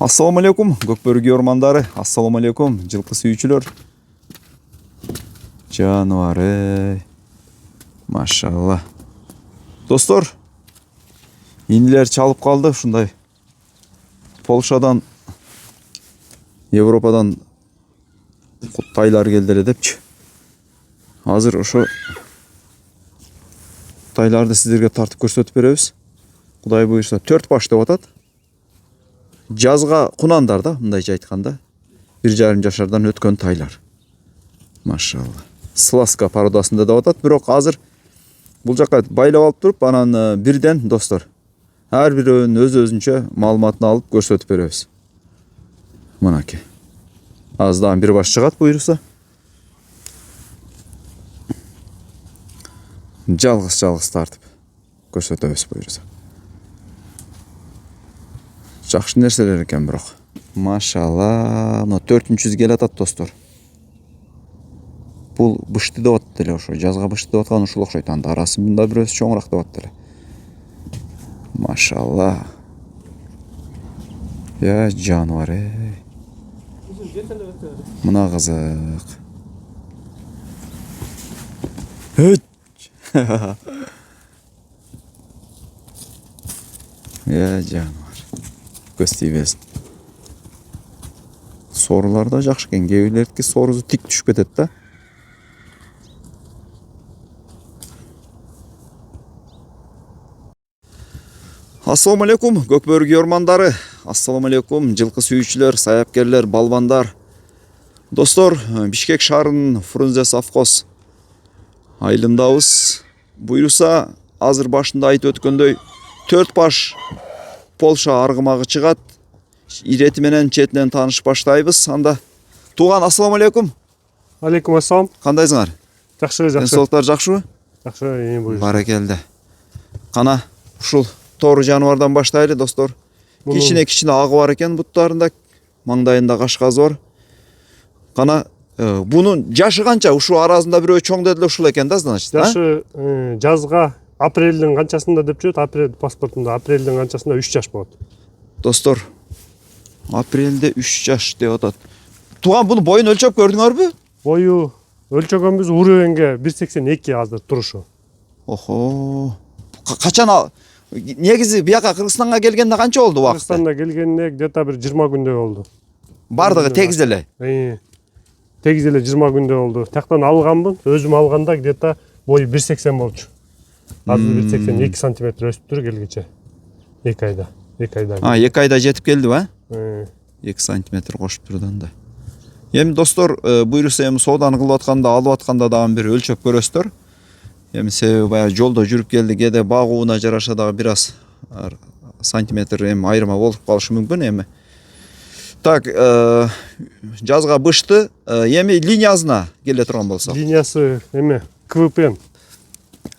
Assalamu alaikum, Көкбөргі ормандары. Assalamu alaikum, жылқы сүйүүчүлөр. Жануары. Машалла. Достор, инилер чалып калды ушундай. Полшадан, Европадан тайлар келди эле депчи. Азыр ошо тайларды сиздерге тартып көрсөтүп беребиз. Кудай буйрса 4 баш деп атат. Жазга кунандар да, мындайча айтканда, 1,5 жашардан өткөн тайлар. Машалла. Сласка породасында деп атат, бирок азыр бул жакка байлап алып туруп, анан бирден достор, ар бирөөнүн өз-өзүнчө маалыматын алып көрсөтүп беребиз. Мынакей. Аздан бир баш чыгат буйрса. Жалгыз тартып көрсөтөбүз буйрса. Жакшы нерселер экен бирок. Машалла, мына 400 келе атат достор. Бул бышты деп атат эле ошо, жазга бышты деп аткан ушул окшойт. Анда арасында бирөөсү чоңураак деп атат эле. Машалла. Я жануар Мына кызык. Я жануар. Көз тийбесин. Сорулар да жакшы экен. Кээ бирлердики сорусу тик түшүп кетет да. Ассаламу алейкум, Көкбөргі ормандары. Ассаламу алейкум, жылқы сүйүүчүлөр, саяпкерлер, балбандар. Достор, Бишкек шаарынын Фрунзе совхоз айылындабыз. Буйруса, азыр башында айтып өткөндөй 4 баш Полша аргымагы чыгат. Ирети менен четинен тааныш баштайбыз. Анда тууган, ассаламу алейкум. Алейкум ассалам. Кандайсыңар? Жакшы. Денсаулыктар жакшыбы? Жакшы, буйруса. Баракелде. Кана ушул тору жануардан баштайлы достор. Кичине агы бар экен буттарында, маңдайында кашказы бар. Кана бунун жашы канча? Ушул арасында бирөө чоң дедиле ушул экен да, значит. Жашы жазга апрелдин канчасында деп жүрөт. Апрель паспортунда апрелдин канчасында 3 жаш болот. Достор, апрелде 3 жаш деп атат. Туган буну боюн өлчөп көрдүңөрбү? Бою өлчөгөнбүз, уровенге 1,82 азыр турушу. Охо. Качан негизи бияка Кыргызстанга келгенде канча болду убакыты? Кыргызстанга келгенде где-то бир 20 күндөй болду. Бардыгы тегиз эле. Тегиз эле 20 күндөй болду. Тактан алганмын, өзүм алганда где-то бою 1,80 болчу. Азыр 1,82 сантиметр өсүптүр келгиче. 2 айда. 2 айда жетип келди, 2 сантиметр кошуп турдан да. Эми достор, буйруса эми сооданы кылып атканда, алып атканда дагы бир өлчөп көрөсүздөр. Эми себеби баягы жолдо жүрүп келди, кээде багууна жараша дагы бир аз сантиметр эми айырма болуп калышы мүмкүн эми. Так, жазга бышты, эми линиясына келе турган болсок. Линиясы эме КВП.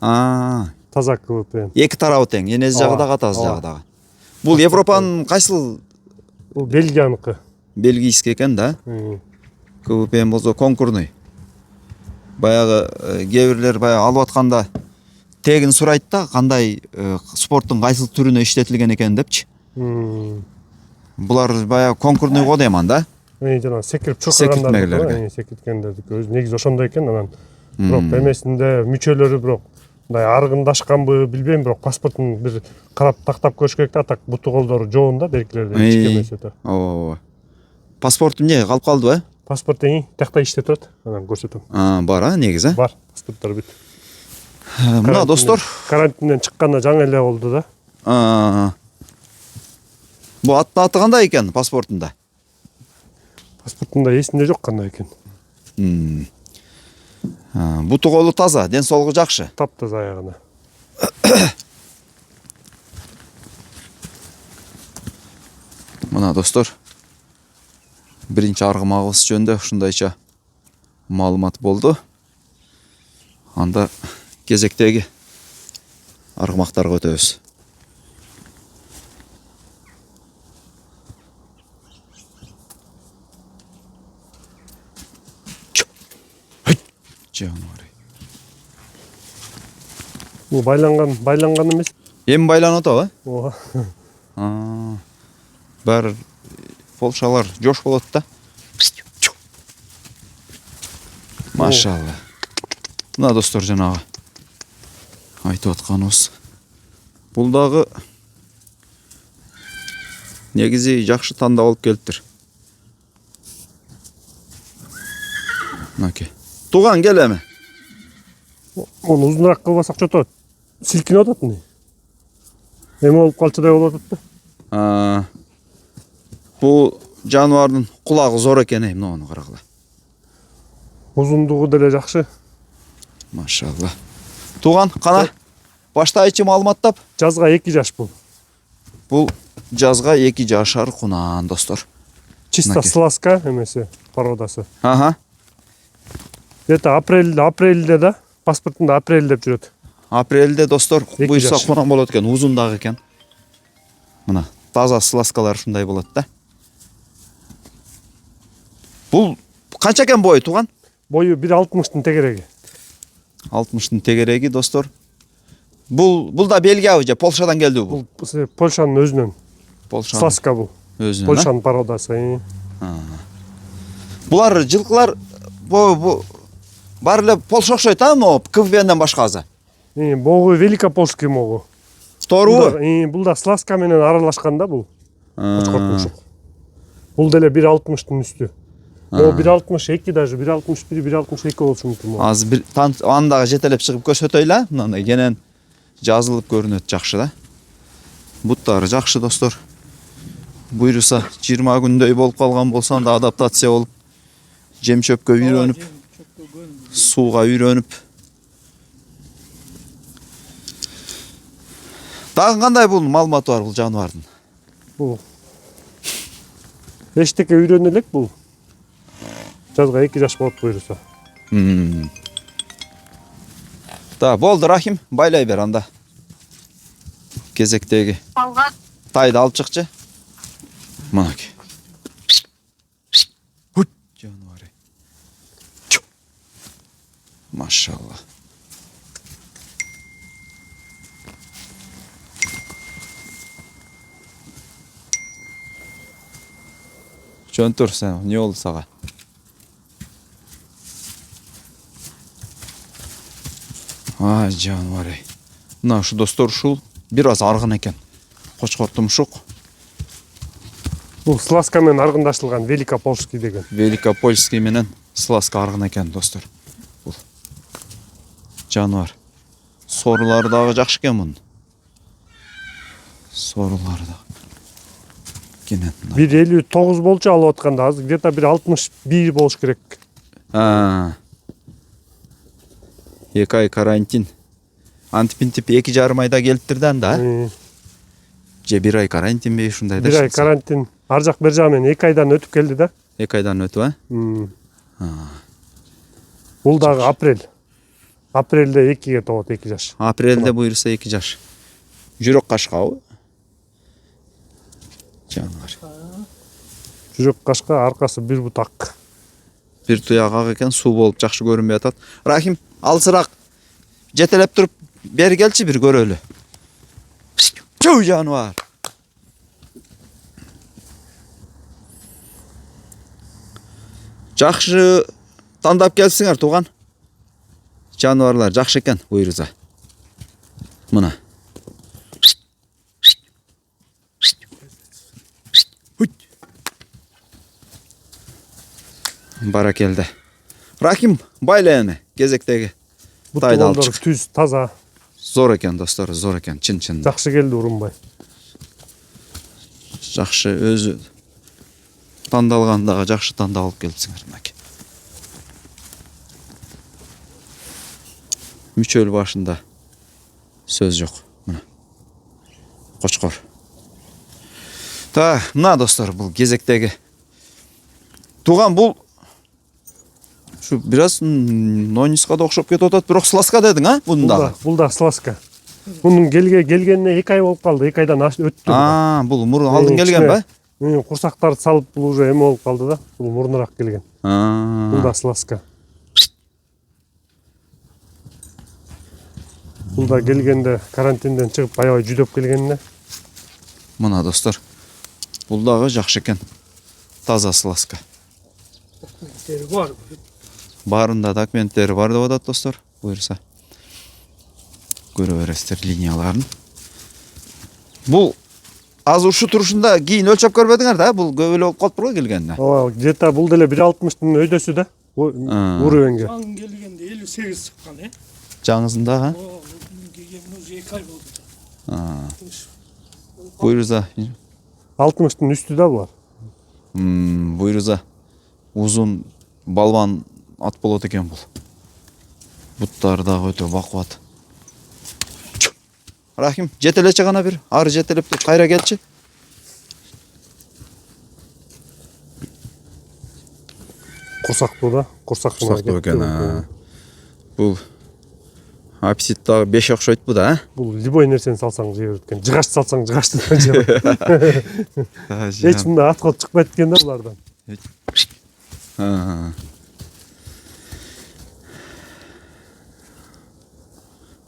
Таза КВП. Эки тарабы тең, энези жагы дагы, атасы жагы дагы. Бул Европанын кайсыл? Бул Бельгияныкы. Бельгийский экен да? КВП болсо конкурный. Баягы кээ бирлер баягы алып атканда тегин сурайт да, кандай спорттун кайсыл түрүнө иштетилген экен депчи. Булар баягы конкурный го дейм анда. Жана секирип чуркагандар, секирткендердики өзү негизи ошондой экен, анан бирок эмесинде мүчөлөрү бирок мындай аргындашканбы билбейм, бирок паспортун бир карап тактап көрүш керек да, так буту колдору жоонда беркилерде эч эмес өтө. Ооба. Паспортум эмне калып калдыбы? Паспорт такта иштеп турат, анан көрсөтөм. Бар, негизи. Бар, паспорттор бүт. Мына достор, карантинден чыкканда жаңы эле болду да. Бу аттын аты кандай экен паспортунда? Паспортунда эсимде жок кандай экен. Буту колу таза, ден соолугу жакшы. Таптаза аягына. Мына достор, биринчи аргымагыбыз жөнүндө ушундайча маалымат болду. Анда кезектеги аргымактарга өтөбүз. Жануар. Бул байланган эмес. Эми байланып атабы? Ооба. Баары Полшалар жош болот да. Машалла. Мына достор жанагы айтып атканыбыз. Бул дагы негизи жакшы тандап алып келиптир. Мынакей. Туган келеме? Onu uzunroq qilbasak cho'tadi. Silkinib o'tadi ne? Nima bo'lib qolchaday bo'ladi da. Bu жануардын кулагы зор экен, мынаны карагыла. Uzunduğu деле жакшы. Машалла. Туган кана баштайчы маалыматтап. Жазга 2 жаш бул. Бул жазга 2 жашар кунан, достор. Чисто сласка эмеси, породасы. Ага. Где-то апрелде да, паспортунда апрель деп жүрөт. Апрелде, достор, буйрса жаш. кунан болот экен, узун дагы экен. Мына таза сласкалар ушундай болот да. Бул канча экен бою, туган? Бою 1.60-тын тегереги. 60-тын тегереги, достор. Бул да Бельгия же Полшадан келди бул. Бул Польшанын өзүнөн. Полша. Сласка бул. Өзүнөн. Польшанын породасы. Булар жылкылар бу баары эле Полша окшойт а, но КВНден башкасы. Богу Великопольский могу. Тоорубу? Бул да сласка менен аралашкан да бул. Кочкортмушук. Бул деле 1.60-тын үстү. О 1.62 даже 1.61, 1.62 болушу мүмкүн. Азыр бир андагы жетелеп чыгып көрсөтөйлө, мындай кенен жазылып көрүнөт, жакшы да. Буттары жакшы, достор. Буйруса 20 күндөй болуп калган болсо да адаптация болуп, жем чөпкө үйрөнүп, сууга үйрөнүп. Дагы кандай бул маалыматы бар бул жаныбардын? Бул эчтеке үйрөнө элек бул. Жазга 2 жаш болуп буйруса. Да, болду, Рахим, байлай бер анда. Кезектеги тайды алып чыкчы. Мынакей. Хут, жаныбар. Машалла. Жөнтүр сен, не болду сага? Ай, жаныбар. Мына ушу достор ушул бир аз аргын экен. Кочкортумушук. Бул сласка менен аргындашылган Великопольский деген. Великопольский менен сласка аргын экен, достор. Бул жаныбар. Сорулары дагы жакшы экен мунун. Сорулары да. Кенен. 1.59 болчу алып атканда, азыр где-то 1.61 болуш керек. 2 ай карантин. Антип 2,5 айда келиптирден да. Же 1 ай карантин бей ушундай да. 1 ай карантин. Ар жак бер жагы менен 2 айдан өтүп келди да. 2 айдан өтүп, Бул дагы апрель. Апрелде 2-ге толот, 2 жаш. Апрелде буйруса 2 жаш. Жүрөк кашкабы? Жаныбар. Жүрөк кашка, аркасы бир бутак. Бир туяк ак экен, суу болуп жакшы көрүнбөй атат. Рахим, алсыраак жетелеп туруп бери келчи, бир көрөлү. Чуу, жаныбар. Жакшы тандап келсиңер, туган. Жаныбарлар жакшы экен буйруса. Мына. Баракелде. Рахим, байла эми кезектеги. Тайды алып чык. Түз, таза. Зор экен, достор, зор экен, чын-чын. Жакшы келди Урунбай. Жакшы өзү тандалгандагы жакшы тандап алып келипсиңер, мынакей. Мүчөл башында сөз жок. Мына. Кочкор. Та, мына достор, бул кезектеги. Туган бул şu biraz Noniska da okşop кетип атат, бирок сласка дедиң, а? Бунда. Бул да сласка. Мунун келгенине 2 ай болуп калды, 2 айдан өттү. Бул мурун алдын келген ба? Курсактарды салып бул уже эме болуп калды да. Бул мурунураак келген. Бул да сласка. Бул да келгенде карантинден чыгып аябай жүдөп келгенине. Мына достор. Бул дагы жакшы экен. таза слазка. Документтери бар. Баарында документтери бар деп атат достор. Буюрса көрө бересиздер линияларын. Бул азыр ушу турушунда кийин өлчөп көрбөдүңөр да? Бул көп эле болуп калыптыр го келгенде. Ооба, где-то бул деле 1.60-тын өйдөсү да. Уровенге. Жаң келгенде 58 чыккан, Жаңызында, ха? О, келгенде уже 2 ай болду. Буюрса 60-тын үстү да булар. буюрса узун балбан ат болот экен бул. Буттары дагы өтө бакубат. Рахим, жетелечи гана бир. Ары жетелеп кайра келчи. Курсактуу да. Курсактуу экен. Бул аппетит дагы 5 окшойт бу да, Бул любой нерсени салсаң жей берет экен. Жыгач салсаң жыгачтан жей берет. Эч мындай аткот чыкпайт экен да булардан.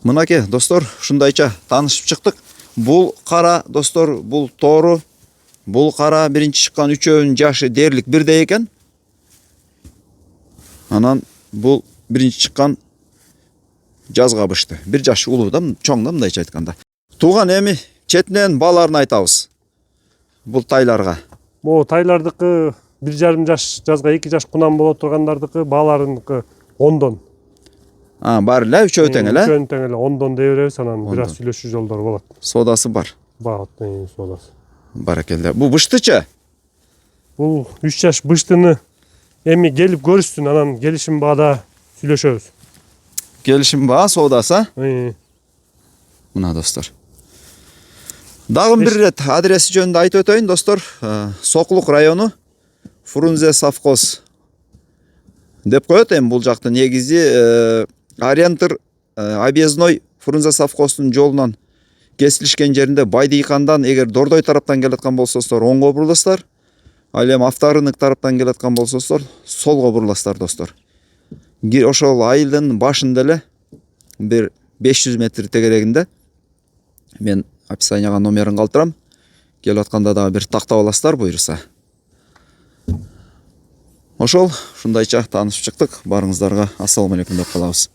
Мынаке достор, ушундайча таанышып чыктык. Бул кара достор, бул тоору. Бул кара биринчи чыккан үчөөнүн жашы дээрлик бирдей экен. Анан бул биринчи чыккан жазга бышты. Бир жаш улуу да, чоң да мындайча айтканда. Тууган эми четинен бааларын айтабыз. Бул тайларга. Могу тайлардыкы 1,5 жаш жазга 2 жаш кунан боло тургандардыкы бааларыныкы 10дон. Бар эле, үчөө тең эле. Үчөө тең эле 10дон дей беребиз, анан бир аз сүйлөшүү жолдору болот. Содасы бар. Баат содасы. Баракелде. Бул быштычы? Бул 3 жаш быштыны эми келип көрүшсүн, анан келишим баада сүйлөшөбүз. Келишим баа содасы? Мына достор. Дагы бир ирет адреси жөнүндө айтып өтөйүн достор. Сокулук району, Фрунзе совхоз деп коет. Эми бул жакта негизи Ориентир объездной Фрунзе совхоздун жолунан кесилишкен жеринде Байдыйкандан эгер Дордой тараптан келаткан болсоңуздар оңго буруласыздар. Ал эми Авторынок тараптан келаткан болсоңуздар солго буруласыздар достор. Ошол айылдын башында эле бир 500 метр тегерегинде мен описанияга номерин калтырам. Келип атканда дагы бир тактап аласыздар буюрса. Ошол ушундайча таанышып чыктык. Барыңыздарга ассаламу алейкум деп калабыз.